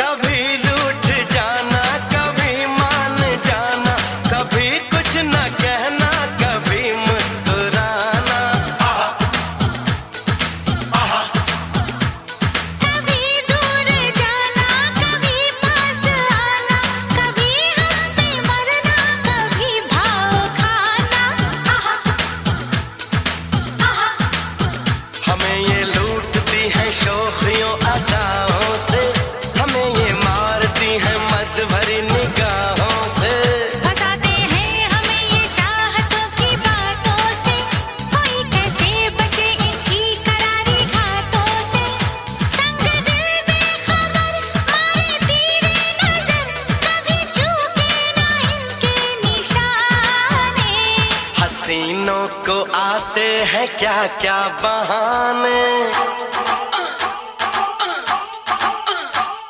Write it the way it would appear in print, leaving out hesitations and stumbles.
कभी रूठ जाना, कभी मान जाना, कभी कुछ न कहना, कभी मुस्कुराना। कभी दूर जाना, कभी पास आना, कभी हम पे मरना, कभी भाव खाना। हमें ये लूटती है शोखियों अदाओं से, हमें ये मारती है मद भरी निगाहों से। फंसाते हैं हमें ये चाहतों की बातों से, कोई कैसे बचे इनकी करारी घातों से। संग दिल बेखबर मारे तीरे नजर, कभी चूके ना इनके निशाने। हसीनों को आते हैं क्या क्या बहाने।